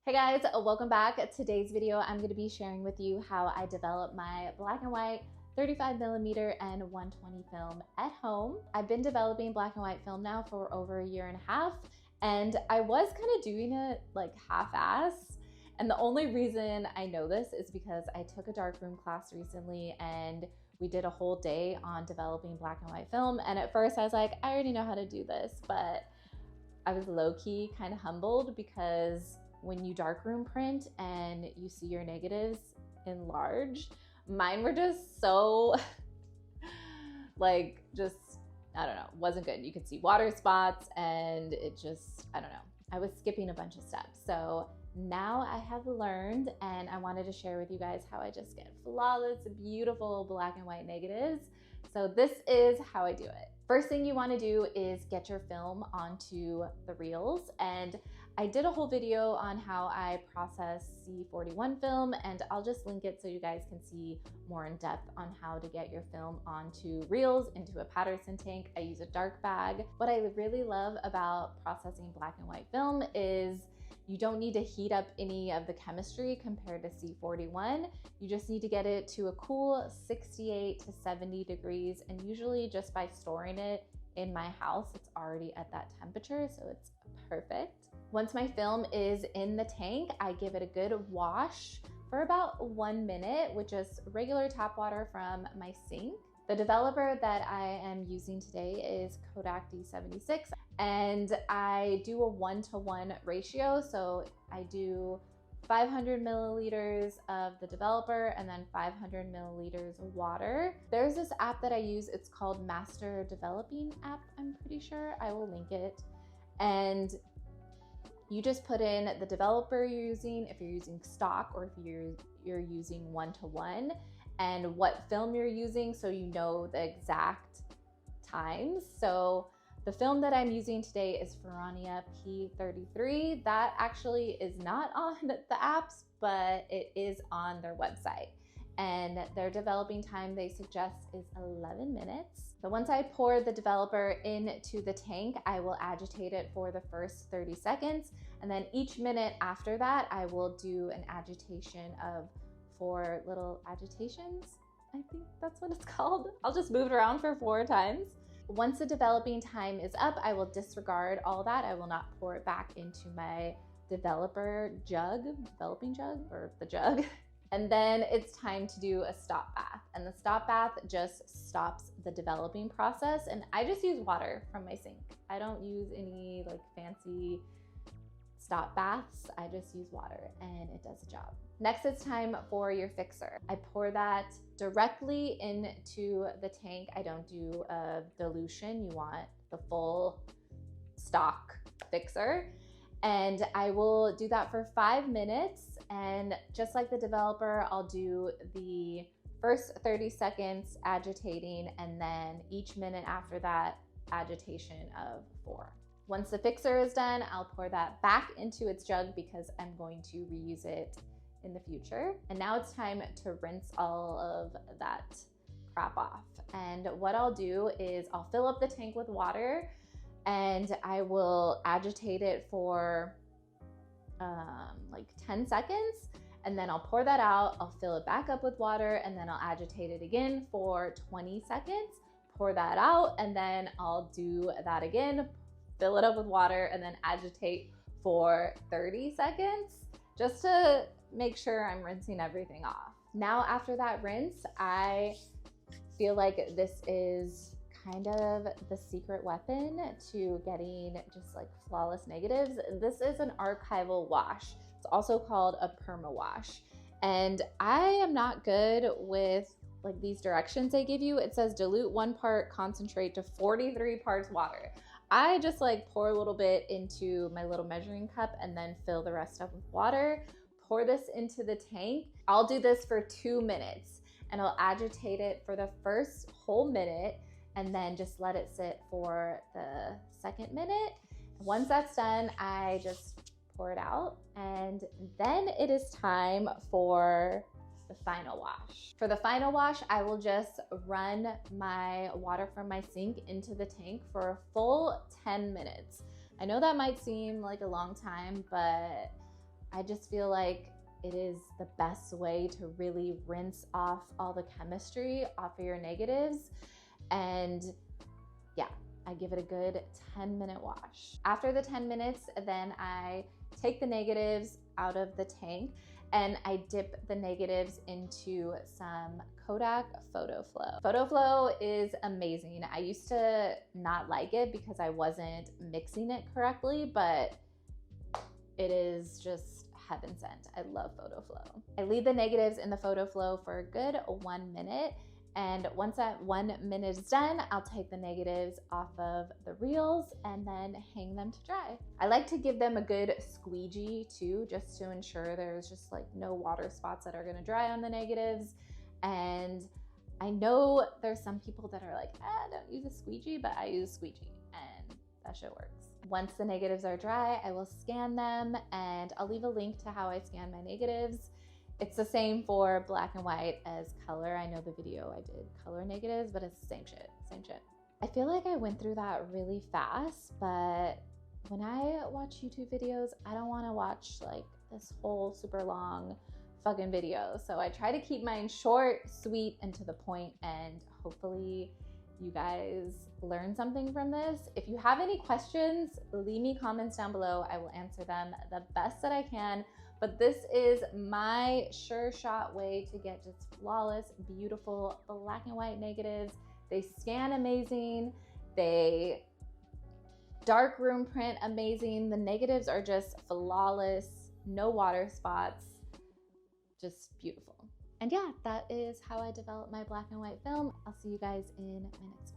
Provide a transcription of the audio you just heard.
Hey guys, welcome back. Today's video, I'm going to be sharing with you how I develop my black and white 35mm and 120 film at home. I've been developing black and white film now for over a year and a half, and I was kind of doing it like half-ass. And the only reason I know this is because I took a darkroom class recently and we did a whole day on developing black and white film. And at first I was like, I already know how to do this, but I was low-key kind of humbled because when you darkroom print and you see your negatives in large, mine were just so like, I don't know, wasn't good. You could see water spots and it just, I don't know. I was skipping a bunch of steps. So now I have learned, and I wanted to share with you guys how I just get flawless, beautiful black and white negatives. So this is how I do it. First thing you want to do is get your film onto the reels, and I did a whole video on how I process C41 film, and I'll just link it so you guys can see more in depth on how to get your film onto reels into a Patterson tank. I use a dark bag. What I really love about processing black and white film is you don't need to heat up any of the chemistry compared to C41. You just need to get it to a cool 68 to 70 degrees, and usually just by storing it in my house, it's already at that temperature, so it's perfect. Once my film is in the tank, I give it a good wash for about 1 minute with just regular tap water from my sink. The developer that I am using today is Kodak D76, and I do a 1-to-1 ratio. So I do 500 milliliters of the developer and then 500 milliliters of water. There's this app that I use, it's called Master Developing app, I'm pretty sure. I will link it. And you just put in the developer you're using, if you're using stock or if you're using 1-to-1, and what film you're using so you know the exact times. So the film that I'm using today is Ferrania P33. That actually is not on the apps, but it is on their website. And their developing time they suggest is 11 minutes. So once I pour the developer into the tank, I will agitate it for the first 30 seconds. And then each minute after that, I will do an agitation of 4 little agitations. I think that's what it's called. I'll just move it around for 4 times. Once the developing time is up, I will disregard all that. I will not pour it back into my developing jug, or the jug. And then it's time to do a stop bath. And the stop bath just stops the developing process. And I just use water from my sink. I don't use any like fancy stop baths. I just use water and it does the job. Next, it's time for your fixer. I pour that directly into the tank. I don't do a dilution. You want the full stock fixer. And I will do that for 5 minutes. And just like the developer, I'll do the first 30 seconds agitating, and then each minute after that, agitation of 4. Once the fixer is done, I'll pour that back into its jug because I'm going to reuse it in the future. And now it's time to rinse all of that crap off. And what I'll do is I'll fill up the tank with water, and I will agitate it for like 10 seconds. And then I'll pour that out, I'll fill it back up with water, and then I'll agitate it again for 20 seconds, pour that out, and then I'll do that again, fill it up with water, and then agitate for 30 seconds, just to make sure I'm rinsing everything off. Now, after that rinse, I feel like this is kind of the secret weapon to getting just like flawless negatives. This is an archival wash. It's also called a Perma Wash. And I am not good with like these directions they give you. It says dilute 1 part concentrate to 43 parts water. I just like pour a little bit into my little measuring cup and then fill the rest up with water. Pour this into the tank. I'll do this for 2 minutes, and I'll agitate it for the first whole minute and then just let it sit for the second minute. Once that's done, I just pour it out, and then it is time for the final wash. For the final wash, I will just run my water from my sink into the tank for a full 10 minutes. I know that might seem like a long time, but I just feel like it is the best way to really rinse off all the chemistry off of your negatives. And yeah, I give it a good 10-minute wash. After the 10 minutes, then I take the negatives out of the tank and I dip the negatives into some Kodak Photo Flow. Photo Flow is amazing. I used to not like it because I wasn't mixing it correctly, but it is just heaven sent. I love Photo Flow. I leave the negatives in the Photo Flow for a good 1 minute. And once that 1 minute is done, I'll take the negatives off of the reels and then hang them to dry. I like to give them a good squeegee too, just to ensure there's just like no water spots that are gonna dry on the negatives. And I know there's some people that are like, don't use a squeegee, but I use a squeegee and that shit works. Once the negatives are dry, I will scan them and I'll leave a link to how I scan my negatives. It's the same for black and white as color. I know the video I did color negatives, but it's the same shit. I feel like I went through that really fast, but when I watch YouTube videos, I don't want to watch like this whole super long fucking video. So I try to keep mine short, sweet, and to the point, and hopefully you guys learn something from this. If you have any questions, leave me comments down below. I will answer them the best that I can. But this is my sure shot way to get just flawless, beautiful black and white negatives. They scan amazing. They dark room print amazing. The negatives are just flawless, no water spots, just beautiful. And yeah, that is how I develop my black and white film. I'll see you guys in my next video.